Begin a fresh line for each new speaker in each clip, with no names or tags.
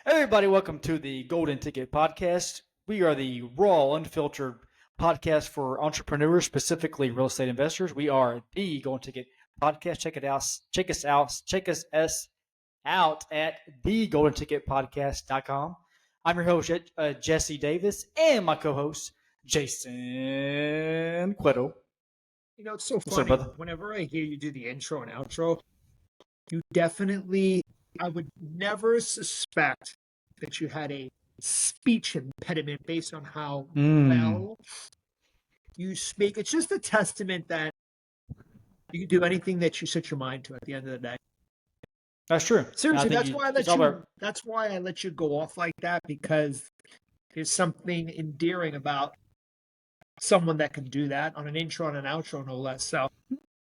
Everybody, welcome to the Golden Ticket Podcast. We are the raw, unfiltered podcast for entrepreneurs, specifically real estate investors. We are the Golden Ticket Podcast. Check it out. Check us out. Check us out at thegoldenticketpodcast.com. I'm your host, Jesse Davis, and my co-host, Jason Cueto.
It's so
What's up,
funny.
brother?
Whenever I hear you do the intro and outro, I would never suspect that you had a speech impediment based on how well you speak. It's just a testament that you can do anything that you set your mind to at the end of the day.
That's true.
Seriously, that's why I let you go off like that, because there's something endearing about someone that can do that on an intro and an outro, no less. So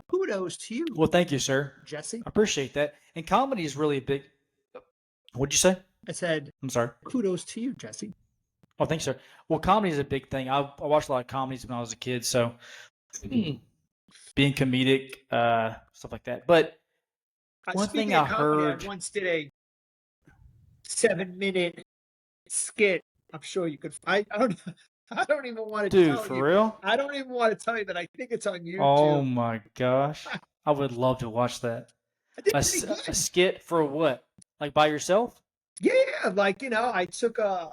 kudos to you.
Well, thank you, sir.
Jesse.
I appreciate that. And comedy is really a big. What'd you say?
I said,
I'm sorry.
Kudos to you, Jesse.
Oh, thanks, sir. Well, comedy is a big thing. I watched a lot of comedies when I was a kid, so being comedic, stuff like that. But one thing I heard.
I once did a 7-minute skit. I'm sure you could. I don't even want to
Dude,
tell
for
you.
real?
I don't even want to tell you that. I think it's on YouTube.
Oh my gosh, I would love to watch that.
I did
A
pretty good.
skit for what? Like by yourself?
Yeah, I took a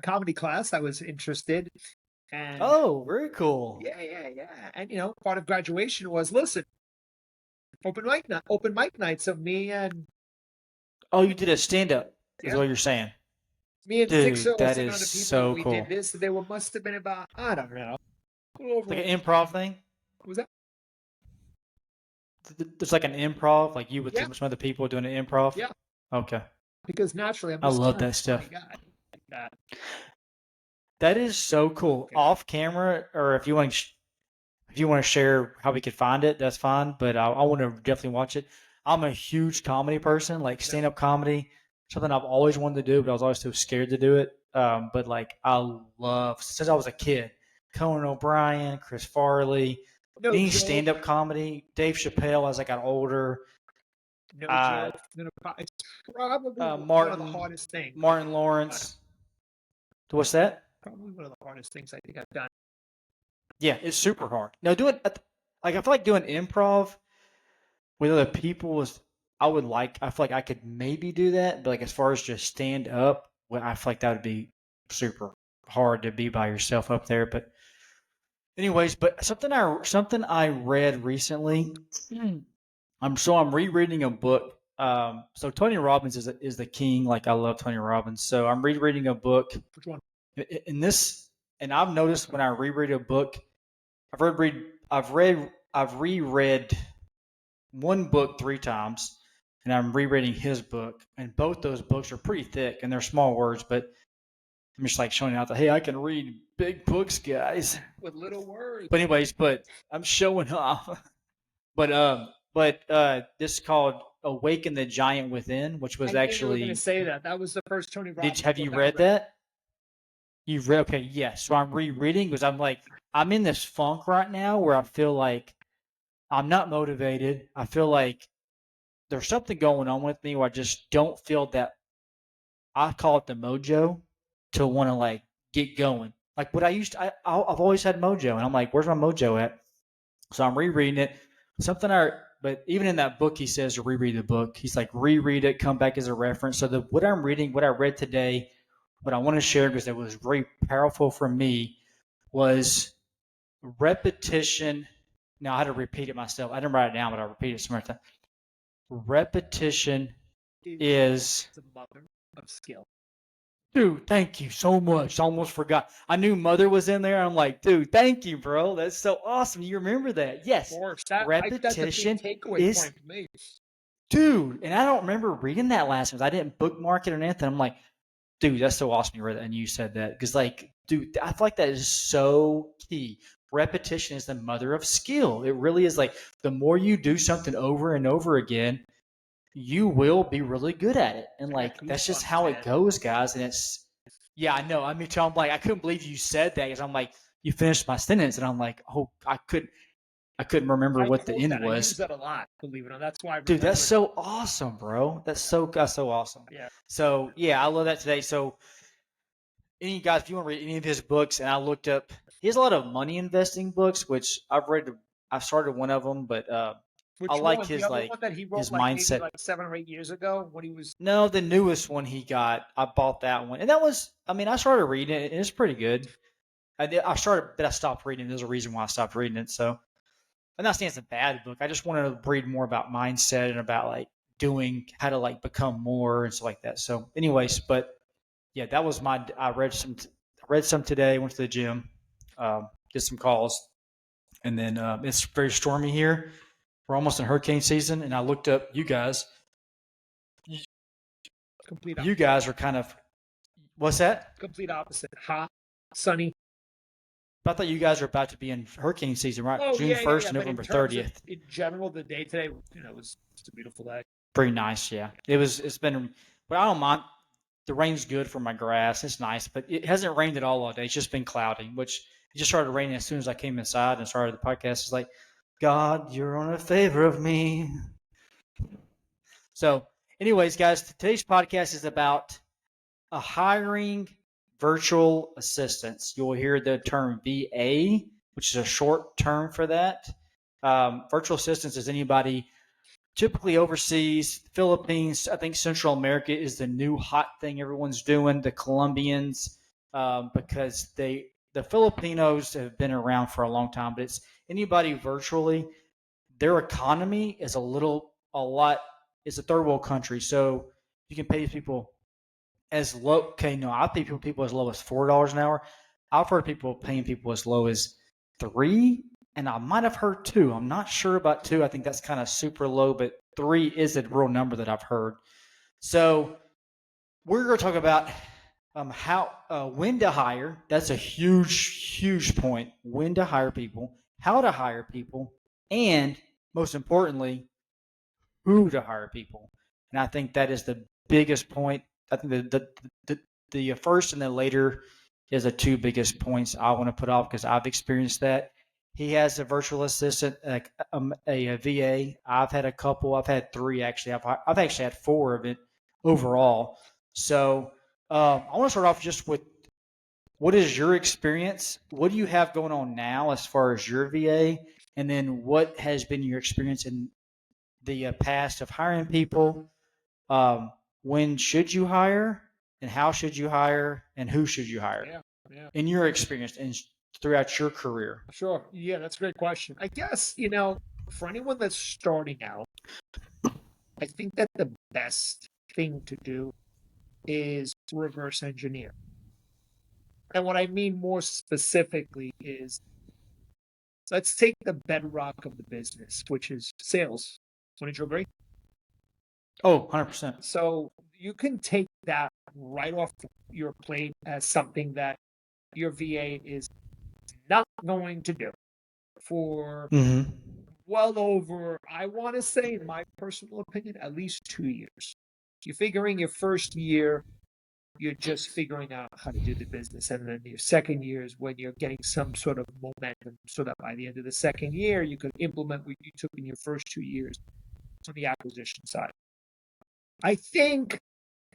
comedy class. I was interested, and
Oh, very cool.
yeah. And part of graduation was open mic night. So me and
Oh, you did a stand up. Is
Yeah.
what you're saying?
me and
Dude,
6
that
other
is
people,
so
we
cool.
did this. There must have been about, I don't know, a little over,
Like an improv thing.
what was that?
There's like an improv, like you with
Yeah.
some other people doing an improv.
Yeah.
Okay.
Because naturally, I'm
I
just
love
kind of
that stuff.
a funny guy like that.
That is so cool.
Okay.
Off camera, or if you want to share how we could find it, that's fine. But I want to definitely watch it. I'm a huge comedy person, like stand up comedy, something I've always wanted to do, but I was always too scared to do it. But like I love since I was a kid, Conan O'Brien, Chris Farley,
No
any
joke.
stand up comedy, Dave Chappelle as I got older,
No
uh,
joke. It's probably one of the
Martin
hardest things.
Martin Lawrence. What's that?
Probably one of the hardest things I think I've done.
Yeah, it's super hard. Now doing like I feel like doing improv with other people is I feel like I could maybe do that, but like as far as just stand up, well, I feel like that would be super hard to be by yourself up there. But anyways, but something I read recently. I'm rereading a book. So Tony Robbins is the king. Like I love Tony Robbins. So I'm rereading a book.
Which one?
And I've noticed when I reread a book, I've reread one book 3 times, and I'm rereading his book, and both those books are pretty thick and they're small words, but I'm just like showing out that hey, I can read big books, guys.
With little words.
But anyways, I'm showing off. But this is called "Awaken the Giant Within," which was
I knew you were
actually.
going to say that. That was the first Tony Robbins.
Have you
book I
read that? You've read? Okay, yes. So I'm rereading because I'm in this funk right now where I feel like I'm not motivated. I feel like there's something going on with me where I just don't feel that. I call it the mojo to want to like get going. Like what I've always had mojo, and I'm like, where's my mojo at? So I'm rereading it. But even in that book, he says to reread the book. He's like, reread it, come back as a reference. So what I'm reading, what I read today, what I want to share because it was very powerful for me was repetition. Now I had to repeat it myself. I didn't write it down, but I repeated it some more time. Repetition is
the mother of skill.
Dude, thank you so much. I almost forgot. I knew Mother was in there. I'm like, dude, thank you, bro. That's so awesome. You remember that? Yes.
Of course.
Repetition
that's a big takeaway
is,
point for me.
dude. And I don't remember reading that last time. I didn't bookmark it or anything. I'm like, dude, that's so awesome you read that and you said that because, like, dude, I feel like that is so key. Repetition is the mother of skill. It really is. Like the more you do something over and over again, you will be really good at it. And like that's just how it goes, guys. And yeah, I know. I mean, I'm like, I couldn't believe you said that because I'm like, you finished my sentence, and I'm like, oh, I couldn't. I couldn't remember
I
what the
quote
end
that. I use
was.
that a lot, believe it or not. That's why I
Dude, that's
remember it.
so awesome, bro. That's so awesome.
Yeah.
So yeah, I love that today. So any guys, if you want to read any of his books, and I looked up, he has a lot of money investing books, which I've read. I started one of them, but I
Which
like
one? The other one that he wrote
his
like maybe
mindset.
like 7 or 8 years ago when he was.
No, the newest one he got, I bought that one, and that was. I mean, I started reading it, and it's pretty good. I started, but I stopped reading. There's a reason why I stopped reading it. So I'm not saying it's a bad book. I just wanted to read more about mindset and about like doing how to like become more and stuff like that. So, anyways, but yeah, that was my. I read some today. Went to the gym, did some calls, and then it's very stormy here. We're almost in hurricane season, and I looked up you guys.
Complete
You
opposite.
guys are kind of what's that?
Complete opposite. Hot, sunny.
I thought you guys are about to be in hurricane season, right?
Oh
June
yeah, yeah,
1st
yeah.
and
But in
November
terms of
30th.
in general, the day today, was just a beautiful day.
Pretty nice, yeah. It's been, but I don't mind. The rain's good for my grass. It's nice, but it hasn't rained at all day. It's just been cloudy, which it just started raining as soon as I came inside and started the podcast. It's like, God, you're on a favor of me. So, anyways, guys, today's podcast is about hiring virtual assistants. You'll hear the term VA, which is a short term for that. Virtual assistants is anybody typically overseas, Philippines. I think Central America is the new hot thing everyone's doing. The Colombians, because the Filipinos have been around for a long time, but it's anybody virtually. Their economy is a lot. It's a third world country, so you can pay people as low. Okay, no, I pay people as low as $4 an hour. I've heard people paying people as low as three, and I might have heard two. I'm not sure about two. I think that's kind of super low, but three is a real number that I've heard. So we're going to talk about how when to hire. That's a huge point. When to hire people, how to hire people, and most importantly, who to hire people. And I think that is the biggest point. I think the first and the later is the two biggest points I want to put off because I've experienced that. He has a virtual assistant, a VA. I've had a couple. I've had three actually. I've actually had four of it overall. So I want to start off just with what is your experience? What do you have going on now as far as your VA? And then what has been your experience in the past of hiring people. When should you hire, and how should you hire, and who should you hire?
Yeah, yeah.
In your experience and throughout your career.
Sure. Yeah, that's a great question. I guess, for anyone that's starting out, I think that the best thing to do is reverse engineer. And what I mean more specifically is let's take the bedrock of the business, which is sales. Wouldn't you agree?
Oh, 100%.
So you can take that right off your plate as something that your VA is not going to do for
Mm-hmm.
well over, I want to say, in my personal opinion, at least 2 years. You're figuring your first year, you're just figuring out how to do the business. And then your second year is when you're getting some sort of momentum so that by the end of the second year, you could implement what you took in your first 2 years on the acquisition side. I think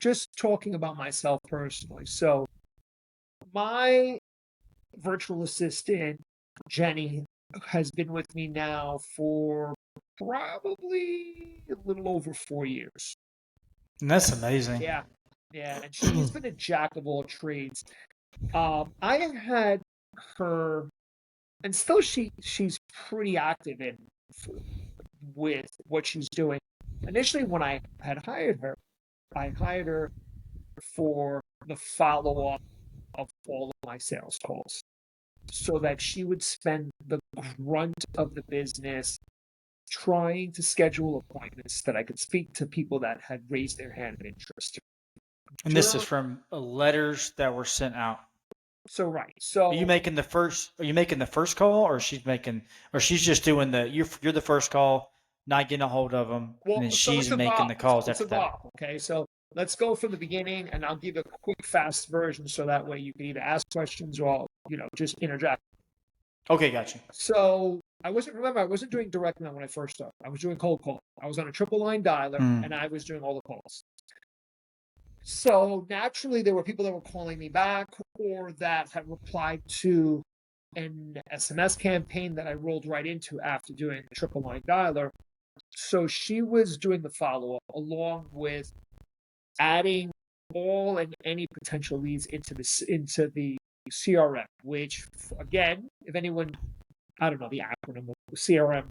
just talking about myself personally. So my virtual assistant, Jenny, has been with me now for probably a little over 4 years.
And that's amazing.
Yeah, yeah, and she's been a jack of all trades. I have had her, and still she's pretty active in with what she's doing. Initially, when I had hired her, I hired her for the follow up of all of my sales calls, so that she would spend the grunt of the business trying to schedule appointments that I could speak to people that had raised their hand of interest.
And this is from letters that were sent out.
So right.
Are
So
you making the first? Are you making the first call, or she's just doing the? You're the first call, not getting a hold of them, and then
so
she's
it's
making
evolved.
the calls
It's
after that.
evolved. Okay. So let's go from the beginning and I'll give a quick, fast version so that way you can either ask questions or, just interject.
Okay, got you.
So I wasn't doing direct mail when I first started. I was doing cold call. I was on a triple line dialer and I was doing all the calls. So naturally, there were people that were calling me back or that had replied to an SMS campaign that I rolled right into after doing the triple line dialer. So she was doing the follow up along with adding all and any potential leads into the CRM, which again, if anyone, I don't know the acronym of CRM,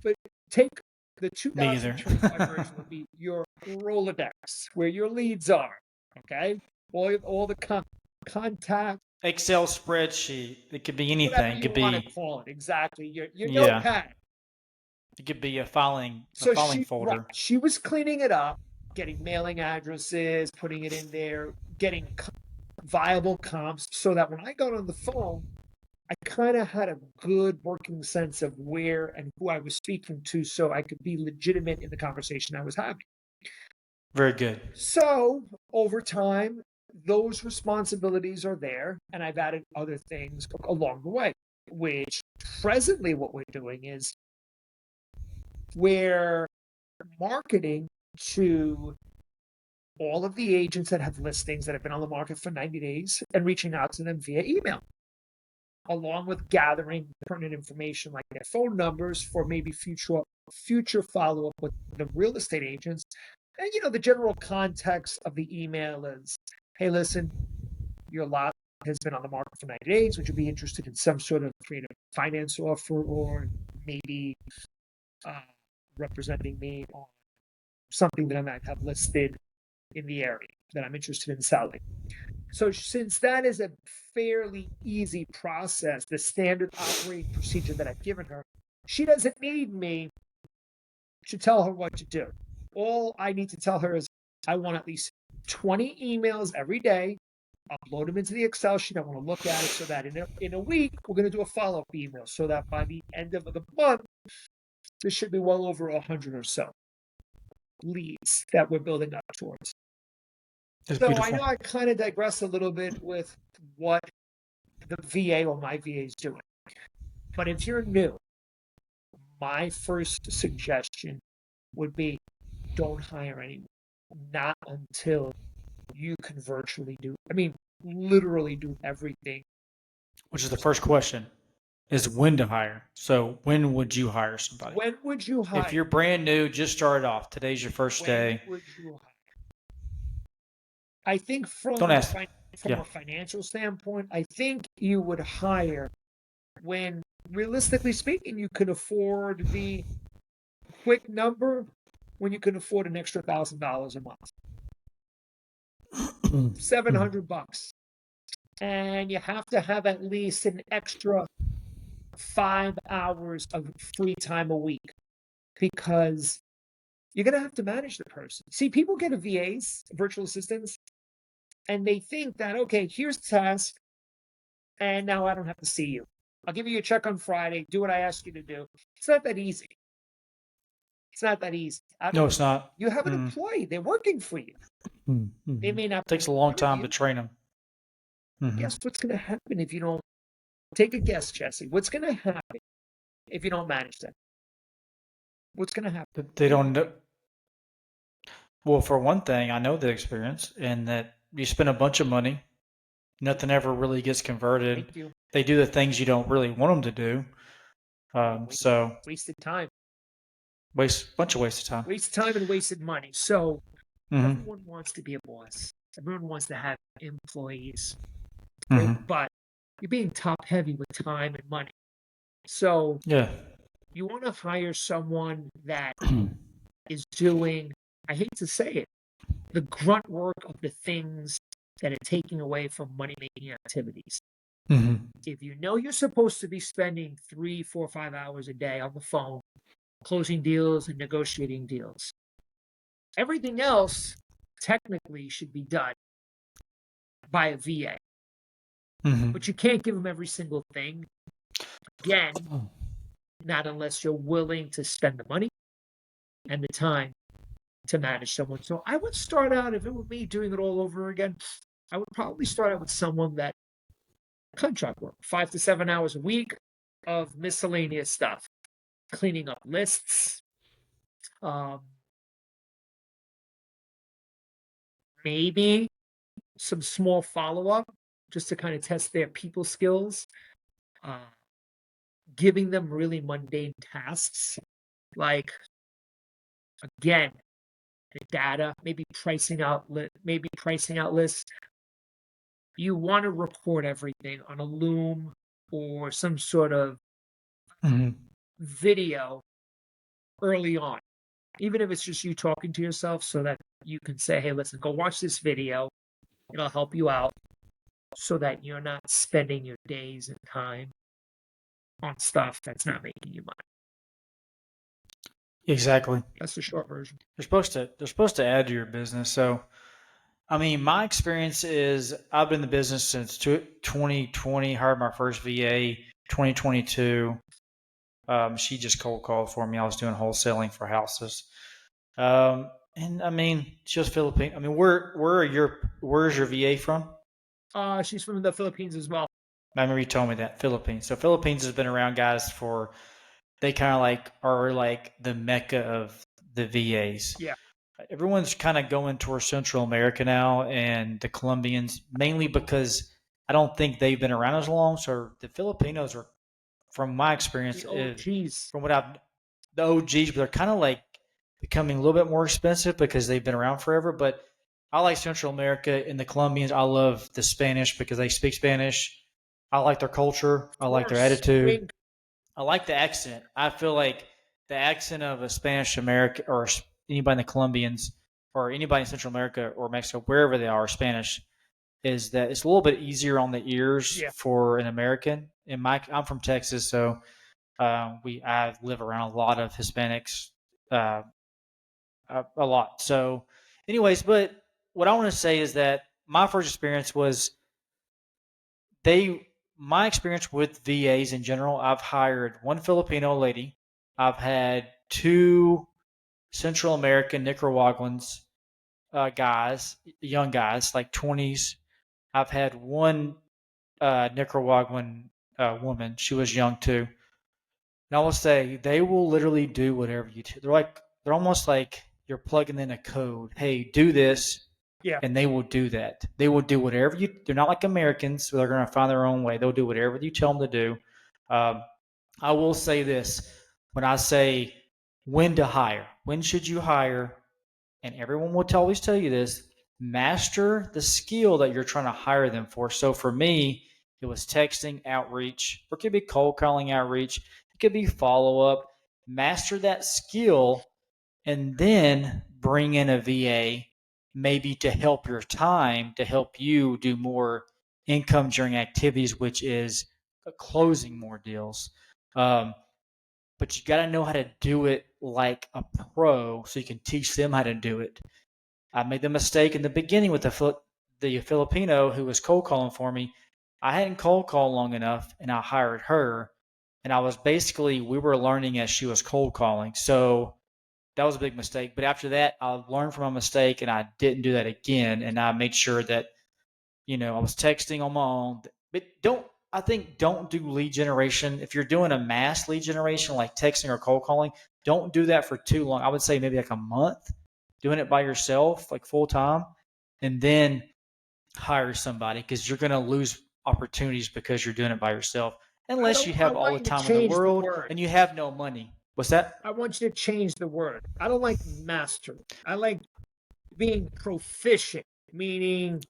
but take the
Me either.
2025 version would be your Rolodex, where your leads are. Okay, all the contact,
Excel spreadsheet. It could be
whatever
anything. It
you
could
want to
be,
call it. Exactly, your
yeah.
notepad.
It could be a
So
filing folder.
she was cleaning it up, getting mailing addresses, putting it in there, getting viable comps, so that when I got on the phone, I kind of had a good working sense of where and who I was speaking to, so I could be legitimate in the conversation I was having.
Very good.
So over time, those responsibilities are there, and I've added other things along the way, which presently what we're doing is we're marketing to all of the agents that have listings that have been on the market for 90 days and reaching out to them via email, along with gathering pertinent information like their phone numbers for maybe future follow-up with the real estate agents. And the general context of the email is, hey, listen, your lot has been on the market for 90 days. Would you be interested in some sort of creative finance offer, or maybe representing me on something that I might have listed in the area that I'm interested in selling? So since that is a fairly easy process, the standard operating procedure that I've given her, she doesn't need me to tell her what to do. All I need to tell her is I want at least 20 emails every day, upload them into the Excel sheet. I want to look at it so that in a week, we're going to do a follow-up email so that by the end of the month, there should be well over 100 or so leads that we're building up towards.
That's
So
beautiful.
I know I kind of digress a little bit with what the VA or my VA is doing. But if you're new, my first suggestion would be don't hire anyone. Not until you can literally do everything.
Which is the first question, is when to hire. So when would you hire somebody?
When would you hire?
If you're brand new, just started off, today's your first day.
When would you hire? I think
Don't ask.
from a financial standpoint, I think you would hire when, realistically speaking, you can afford the quick number, when you can afford an extra $1,000 a month. $700. And you have to have at least an extra 5 hours of free time a week, because you're going to have to manage the person. See, people get a VAs, virtual assistants, and they think that, okay, here's the task, and now I don't have to see you. I'll give you a check on Friday. Do what I ask you to do. It's not that easy. It's not that easy.
No, it's not.
You have an employee. They're working for you. They may not.
It takes a long time to train them.
Guess what's going to happen if you don't? Take a guess, Jesse. What's going to happen if you don't manage them? What's going to happen?
They don't know. Well, for one thing, I know the experience, and that you spend a bunch of money, nothing ever really gets converted.
Thank you.
They do the things you don't really want them to do. So
wasted time.
Bunch of wasted time.
Wasted time and wasted money. So everyone wants to be a boss. Everyone wants to have employees. But you're being top heavy with time and money. So you want to hire someone that is doing, I hate to say it, the grunt work of the things that are taking away from money-making activities. If you know you're supposed to be spending 3, 4, 5 hours a day on the phone, closing deals and negotiating deals, everything else technically should be done by a VA. But you can't give them every single thing. Again, not unless you're willing to spend the money and the time to manage someone. So I would start out, if it were me doing it all over again, I would probably start out with someone that contract work, 5 to 7 hours a week, of miscellaneous stuff, cleaning up lists, um, maybe some small follow up just to kind of test their people skills, uh, giving them really mundane tasks like, again, the data, maybe pricing out lists. You want to report everything on a Loom or some sort of
Mhm.
video early on, even if it's just you talking to yourself, so that you can say, hey, listen, go watch this video. It'll help you out so that you're not spending your days and time on stuff that's not making you money.
Exactly.
That's the short version.
They're supposed to add to your business. So, I mean, my experience is I've been in the business since 2020. Hired my first VA 2022. She just cold called for me. I was doing wholesaling for houses. And I mean, she was Philippine. I mean, where's your VA from?
She's from the Philippines as well.
I remember you told me that Philippines. So Philippines has been around guys for they kind of like are like the mecca of the VAs.
Yeah.
Everyone's kind of going towards Central America now and the Colombians mainly because I don't think they've been around as long. So the Filipinos are, from my experience,
The OGs.
from what I've the OGs, but they're kind of like becoming a little bit more expensive because they've been around forever. But I like Central America and the Colombians. I love the Spanish because they speak Spanish. I like their culture. I
Of
like their
course.
attitude.
Wink.
I like the accent. I feel like the accent of a Spanish American or anybody in the Colombians or anybody in Central America or Mexico, wherever they are, Spanish, is that it's a little bit easier on the ears
Yeah.
for an American. I'm from Texas, so I live around a lot of Hispanics, uh, a lot. So, anyways, but what I want to say is that my first experience was they my experience with VAs in general. I've hired one Filipino lady. I've had two Central American Nicaraguans guys, young guys, like 20s. I've had one Nicaraguan woman. She was young too. And I will say they will literally do whatever you do. They're almost like you're plugging in a code. Hey, do this,
Yeah.
and they will do that. They will do whatever you. They're not like Americans, so they're going to find their own way. They'll do whatever you tell them to do. Um, I will say this: when I say when to hire, when should you hire, and everyone will always tell you this: master the skill that you're trying to hire them for. So for me, it was texting outreach, or it could be cold calling outreach. It could be follow up. Master that skill and then bring in a VA maybe to help your time, to help you do more income during activities, which is closing more deals. Um, but you got to know how to do it like a pro so you can teach them how to do it. I made the mistake in the beginning with the Filipino who was cold calling for me. I hadn't cold called long enough, and I hired her, and I was basically we were learning as she was cold calling. So that was a big mistake. But after that, I learned from my mistake, and I didn't do that again. And I made sure that I was texting on my own. But don't do lead generation if you're doing a mass lead generation like texting or cold calling. Don't do that for too long. I would say maybe like a month, doing it by yourself, like full time, and then hire somebody because you're going to lose opportunities because you're doing it by yourself. Unless you
I
have all
want
the
you to
time in the
change the
world
word.
and you have no money. What's that?
I want you to change the word. I don't like master. I like being proficient, meaning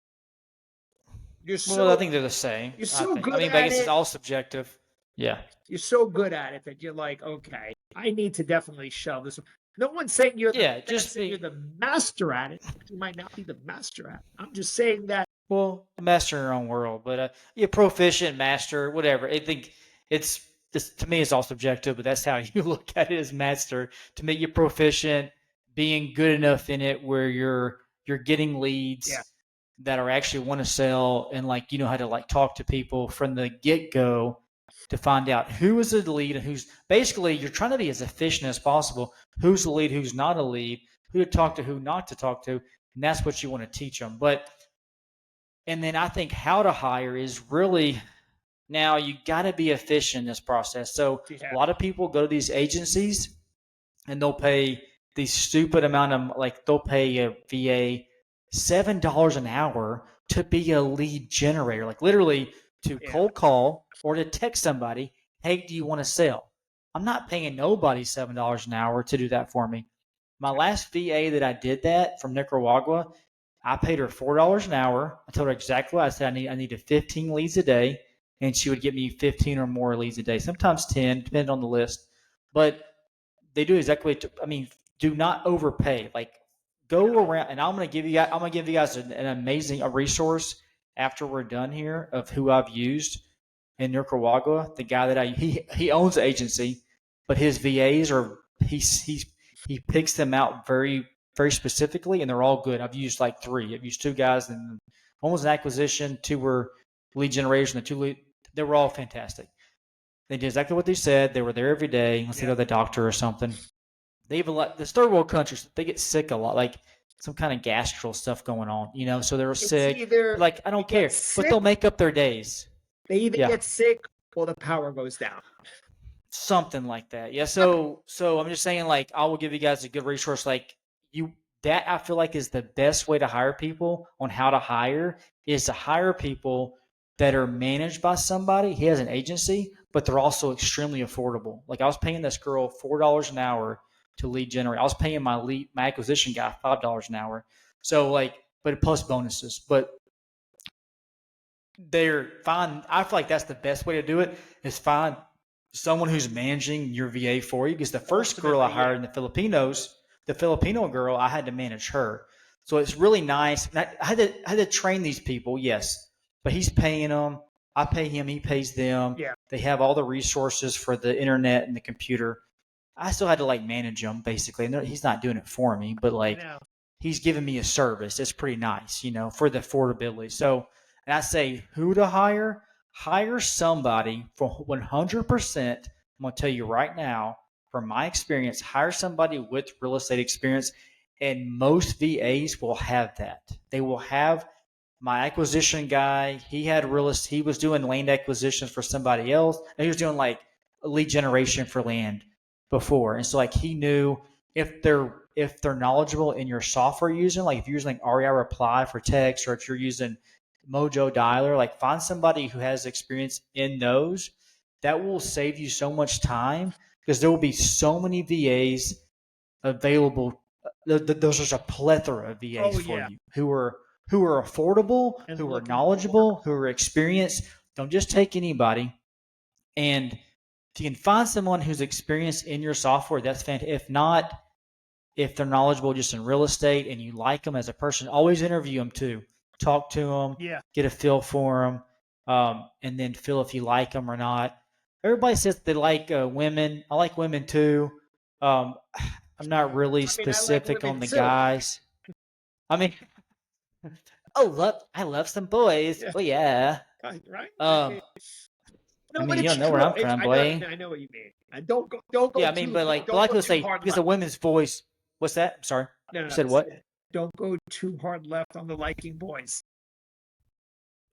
you're
Well, I
so
think they're the same.
you're
I
so
think. I
good
mean, but I
at
guess it's
it.
all subjective. Yeah.
You're so good at it that you're like, okay, I need to definitely shove this. No one's saying you're the
Yeah. Just
best and you're
be
the master at it. You might not be the master at it. I'm just saying that
well, master in your own world, but you're proficient, master, whatever. I think it's this to me. It's all subjective, but that's how you look at it as master. To me, you're proficient, being good enough in it where you're getting
yeah,
leads that are actually want to sell and like you know how to like talk to people from the get go to find out who is a lead and who's basically you're trying to be as efficient as possible. Who's a lead, who's not a lead, who to talk to, who not to talk to, and that's what you want to teach them. But and then I think how to hire is really Now you got to be efficient in this process. So a
Yeah.
lot of people go to these agencies and they'll pay these stupid amount of like they'll pay a VA $7 an hour to be a lead generator, like literally to
Yeah.
cold call or to text somebody, hey, do you want to sell? I'm not paying nobody $7 an hour to do that for me. My last VA that I did that from Nicaragua, I paid her $4 an hour. I told her exactly what I said. I needed 15 leads a day, and she would get me 15 or more leads a day, sometimes 10, depending on the list. But they do exactly. I mean, do not overpay. Like, go around, and I'm gonna give you guys an amazing resource after we're done here of who I've used in Nicaragua. The guy that he owns the agency, but his VAs are he picks them out very specifically, and they're all good. I've used like three. I've used two guys, and one was an acquisition, two were lead generation, they were all fantastic. They did exactly what they said. They were there every day. Unless they go to the doctor or something. They even like the third world countries. They get sick a lot, like some kind of gastral stuff going on. So they're
It's
sick.
either
Like I
they
don't
get
care, but they'll
sick,
make up their days.
they either
Yeah,
get sick or the power goes down.
something like that. Yeah. So I'm just saying, like, I will give you guys a good resource. Like you, that I feel like is the best way to hire people on how to hire is to hire people that are managed by somebody. He has an agency, but they're also extremely affordable. Like I was paying this girl $4 an hour to lead generate. I was paying my acquisition guy $5 an hour. So like, but plus bonuses. But they're fine. I feel like that's the best way to do it is find someone who's managing your VA for you. Because the first girl I
Ultimately,
hired in the Filipino girl, I had to manage her. So it's really nice. And I had to train these people, yes, but he's paying them. I pay him. He pays them.
yeah.
They have all the resources for the internet and the computer. I still had to like manage them basically. And he's not doing it for me, but
I
like
know.
he's giving me a service. It's pretty nice, for the affordability. So, and I say who to hire? Hire somebody for 100%. I'm going to tell you right now, from my experience, hire somebody with real estate experience. And most VAs will have that. They will have my acquisition guy. He was doing land acquisitions for somebody else. And he was doing like lead generation for land before. And so like he knew if they're knowledgeable in your software you're using, like if you're using like REI Reply for text, or if you're using Mojo Dialer, like find somebody who has experience in those. That will save you so much time because there will be so many VAs available. There's just a plethora of VAs
Oh
for
yeah,
you who are affordable,
and
who are
looking for
knowledgeable, who are experienced. Don't just take anybody. And if you can find someone who's experienced in your software, that's fantastic. If not, if they're knowledgeable just in real estate and you like them as a person, always interview them too. Talk to them,
yeah.
get a feel for them, and then feel if you like them or not. Everybody says they like women. I like women too. Um, I'm not really
I mean, I like
specific
women
on the
too.
guys. I mean, I love some boys.
Yeah,
Oh yeah.
right.
Um, I
No, but
mean, you
it's
don't know where
true.
I'm from,
I know.
boy.
I know what you mean. Don't go
Yeah, I mean,
too
but like,
don't
like
go
to
too
say
hard
because
left.
the women's voice. What's that? I'm sorry.
No,
You
no,
said what?
don't go too hard left on the liking boys.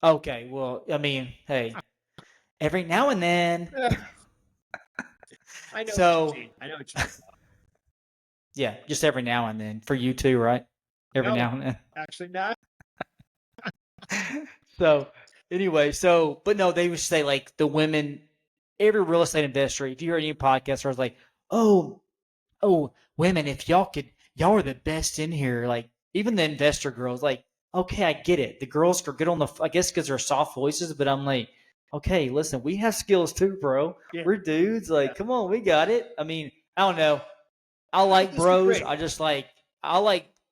Okay, well, I mean, hey, every now and then.
I know what you
So,
mean. I know what you mean.
yeah, just every now and then for you too, right? Every
No,
now and
actually not.
then. So, anyway, but no, they would say like the women, every real estate investor, if you hear any podcast, I was like, oh, oh, women, if y'all are the best in here. Like, even the investor girls, like, okay, I get it. The girls are good on I guess because they're soft voices, but I'm like, okay, listen, we have skills too, bro.
Yeah,
We're dudes.
yeah.
Like, come on, we got it. I mean, I don't know. I
I don't
like bros.
disagree.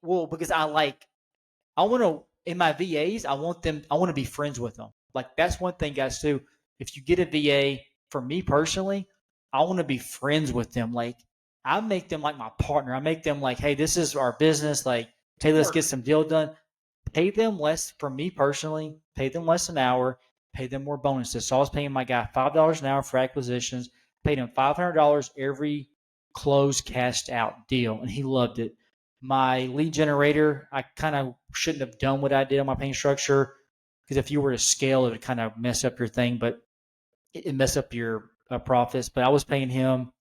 Well, because I want to, in my VAs, I want to be friends with them. Like, that's one thing, guys, too. If you get a VA, for me personally, I want to be friends with them. Like, I make them like my partner. I make them like, hey, this is our business. Like, hey, let's
Teamwork.
get some deal done. Pay them less, for me personally, pay them less an hour, pay them more bonuses. So I was paying my guy $5 an hour for acquisitions, paid him $500 every close cashed out deal, and he loved it. My lead generator, I kind of shouldn't have done what I did on my paying structure because if you were to scale, it would kind of mess up your thing. But it mess up your profits. But I was paying him.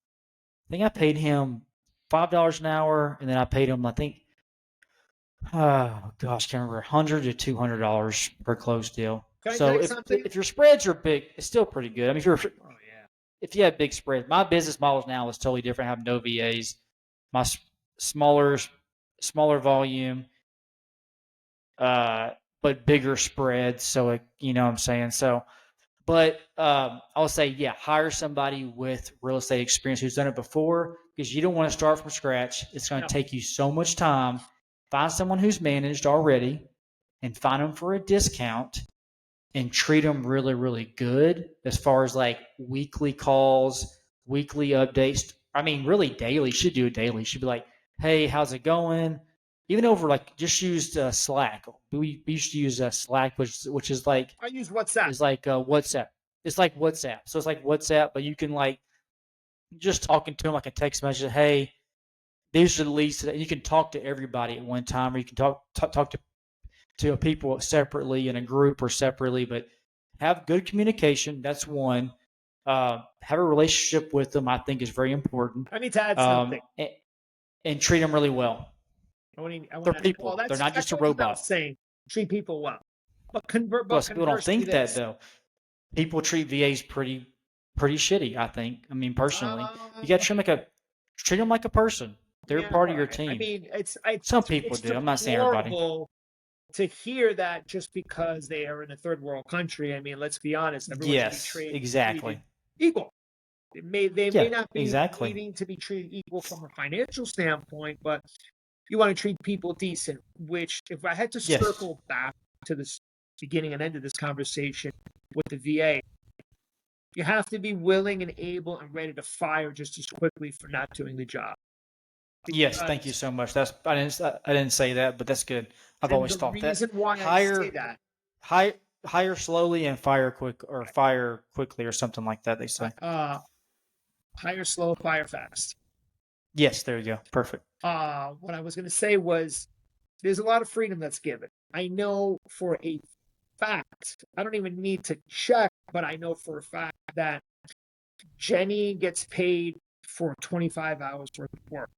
I think I paid him $5 an hour, and then I paid him, I think, oh gosh, can't remember, $100 to $200 per close deal.
Can I tell
So
you something?
if your spreads are big, it's still pretty good. I mean,
Oh yeah.
if you have big spreads, my business models now is totally different. I have no VAs, my smaller smaller volume, uh, but bigger spreads. So you know what I'm saying. So, but I'll say, yeah, hire somebody with real estate experience who's done it before, because you don't want to start from scratch. It's going to
No.
take you so much time. Find someone who's managed already and find them for a discount and treat them really, really good as far as like weekly calls, weekly updates. I mean, really daily. You should do it daily. You should be like, hey, how's it going? Even over like just used Slack. We used to use Slack, which
I use WhatsApp.
is like WhatsApp. It's like WhatsApp. So it's like WhatsApp, but you can like just talking to them like a text message. Hey, these are the leads today. You can talk to everybody at one time, or you can talk to people separately in a group or separately, but have good communication. That's one. Have a relationship with them, I think, is very important.
I need to add
Um,
something.
and, and treat them really well.
I
They're
want to. Well,
people. They're not
that
just a
goes without
robot.
saying. Treat people well, but
Plus, people don't
conversely,
think that
this.
though. People treat VAs pretty shitty. I think. I mean, personally, you got to treat them like a person. They're
Yeah,
part of your
right. I
team.
mean,
Some people
it's
do. I'm not saying everybody.
deplorable to hear that just because they are in a third world country. I mean, let's be honest, everyone should be
Yes,
treated
exactly.
equal. They may
Yeah,
not be
exactly.
needing to be treated equal from a financial standpoint, but you want to treat people decent. Which, if I had to
Yes.
circle back to this beginning and end of this conversation with the VA, you have to be willing and able and ready to fire just as quickly for not doing the job.
Yes, thank you
Because,
so much. I didn't say that, but that's good. I've
and
always
the
thought that.
reason why I say
Hire
that,
hire slowly and fire quick, or fire quickly, or something like that they say.
hire slow, fire fast.
Yes, there you go. Perfect.
What I was going to say was there's a lot of freedom that's given. I know for a fact, I don't even need to check, but I know for a fact that Jenny gets paid for 25 hours worth of work.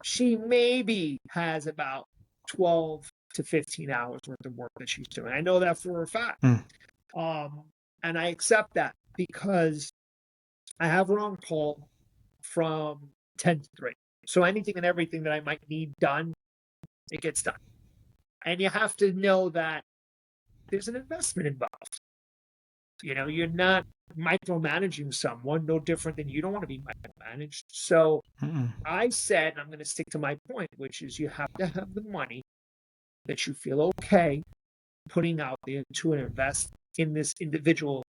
She maybe has about 12 to 15 hours worth of work that she's doing. I know that for a fact.
Mm.
And I accept that because I have her on call from 10 to 3. So anything and everything that I might need done, it gets done. And you have to know that there's an investment involved. You're not micromanaging someone, no different than you don't want to be micromanaged. So
Mm-mm.
I said, and I'm going to stick to my point, which is you have to have the money that you feel okay putting out there to invest in this individual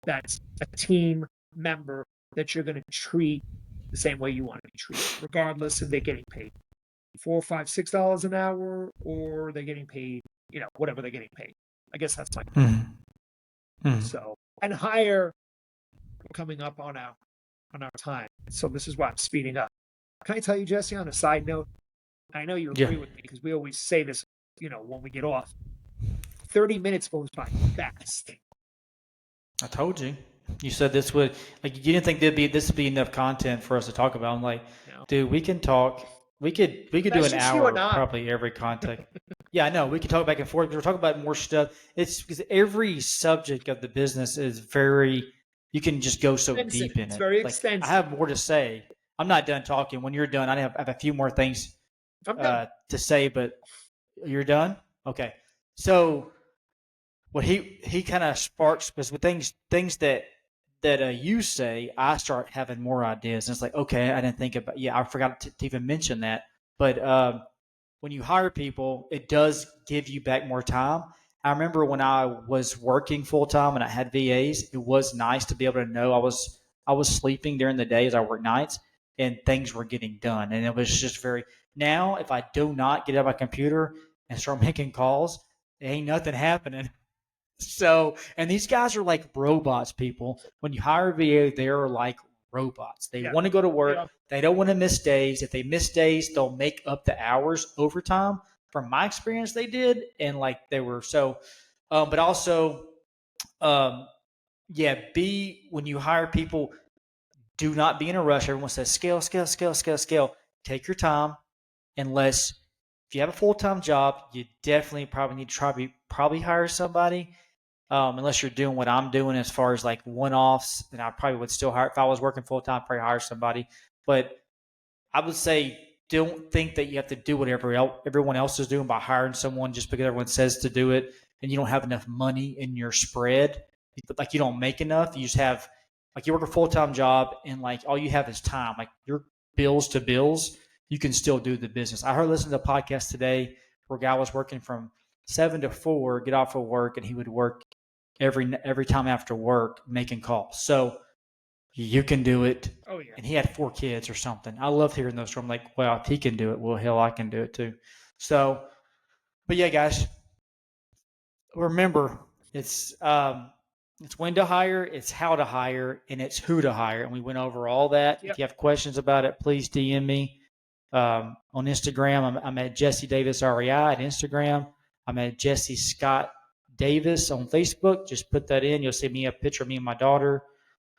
that's a team member that you're going to treat the same way you want to be treated, regardless if they're getting paid $4, $5, $6 an hour, or they're getting paid, whatever they're getting paid. I guess that's my point.
Mm. Mm.
So, and higher coming up on our time. So this is why I'm speeding up. Can I tell you, Jesse, on a side note? I know you
Yeah,
agree with me because we always say this, when we get off. 30 minutes goes by fast.
I told you. You said this would, like, you didn't think this would be enough content for us to talk about. I'm like, dude, we can talk. We could do
That's
an
just you and
hour
I.
probably every content. Yeah, I know. We can talk back and forth. We're talking about more stuff. It's because every subject of the business is very. You can just go so
Extensive.
deep in
It's
it.
very
Like, I
extensive.
have more to say. I'm not done talking. When you're done, I have a few more things
I'm done.
to say. But you're done. Okay. So what he kind of sparks, because with things that you say, I start having more ideas, and it's like, okay, I didn't think about. Yeah, I forgot to even mention that. But when you hire people, it does give you back more time. I remember when I was working full time and I had VAs, it was nice to be able to know I was sleeping during the day as I work nights, and things were getting done, and it was just very. Now, if I do not get out my computer and start making calls, ain't nothing happening. So, and these guys are like robots, people. When you hire a VA, they're like robots. They
Yeah.
want to go to work.
Yeah.
They don't want to miss days. If they miss days, they'll make up the hours overtime. From my experience, they did. And like they were so, but also, um, yeah, when you hire people, do not be in a rush. Everyone says scale, scale, scale, scale, scale. Take your time. Unless if you have a full time job, you definitely probably need to probably hire somebody. Unless you're doing what I'm doing as far as like one offs, then I probably would still hire. If I was working full time, probably hire somebody. But I would say don't think that you have to do what everyone else is doing by hiring someone just because everyone says to do it, and you don't have enough money in your spread. Like you don't make enough. You just have like you work a full time job, and like all you have is time. Like your bills to bills, you can still do the business. I heard listen to a podcast today where a guy was working from 7 to 4, get off of work, and he would work every time after work making calls. So you can do it.
Oh yeah.
And he had 4 kids or something. I love hearing those from him. Like, well, if he can do it, well, hell, I can do it too. So, but yeah, guys, remember it's when to hire, it's how to hire, and it's who to hire. And we went over all that.
Yep.
If you have questions about it, please DM me on Instagram. I'm at Jesse Davis REI at Instagram. I'm at Jesse Scott Davis on Facebook. Just put that in. You'll see me a picture of me and my daughter.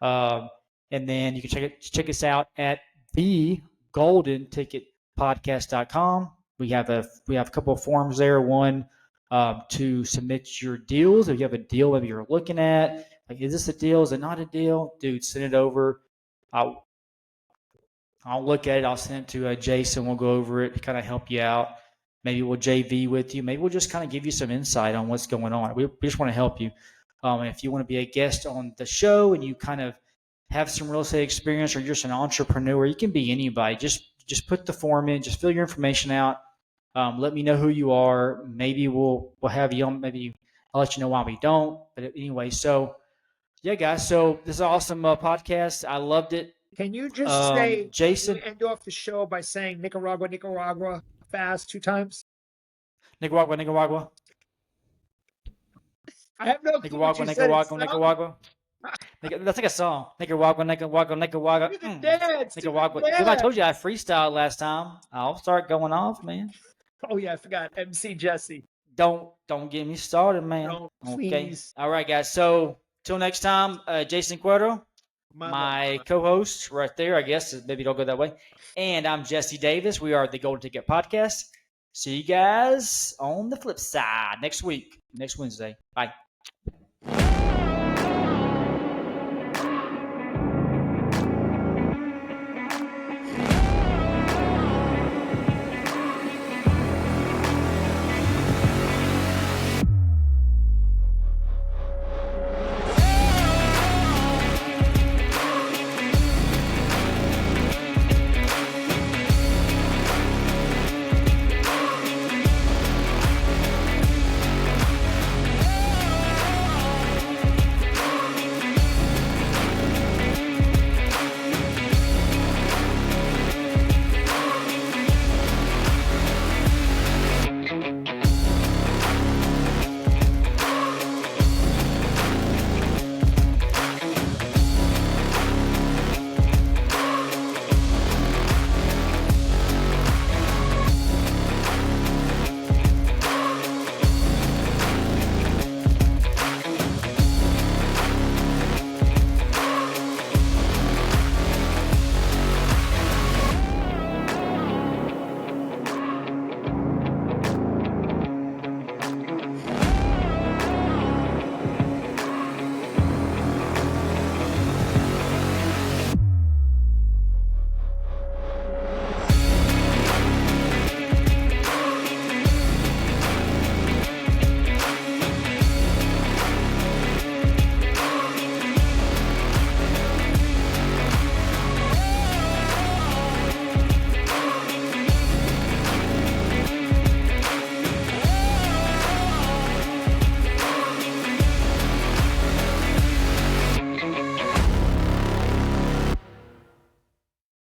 Um, and then you can check us out at the Golden Ticket Podcast.com. We have a couple of forms there. One to submit your deals. If you have a deal maybe you're looking at, like, is this a deal? Is it not a deal? Dude, send it over. I'll look at it. I'll send it to Jason. We'll go over it, kind of help you out. Maybe we'll JV with you. Maybe we'll just kind of give you some insight on what's going on. We just want to help you. If you want to be a guest on the show and you kind of have some real estate experience or you're just an entrepreneur, you can be anybody. Just put the form in. Just fill your information out. Let me know who you are. Maybe we'll have you on. Maybe I'll let you know why we don't. But anyway, so yeah, guys. So this is an awesome podcast. I loved it.
Can you just say,
Jason?
end off the show by saying Nicaragua, Nicaragua fast 2 times?
Nicaragua, Nicaragua.
I have no clue what
Nicaragua,
you said.
Nicaragua, Nicaragua. That's like a song. Nicaragua, Nicaragua, Nicaragua.
Do the dance.
Nicaragua.
Do the
Well, I told
dance.
you I freestyled last time. I'll start going off, man.
Oh yeah, I forgot. MC Jesse.
Don't get me started, man.
Don't,
Okay.
please.
All right, guys. So till next time, Jason Cuero,
My
my co-host right there. I guess maybe don't go that way. And I'm Jesse Davis. We are the Golden Ticket Podcast. See you guys on the flip side next week, next Wednesday. Bye.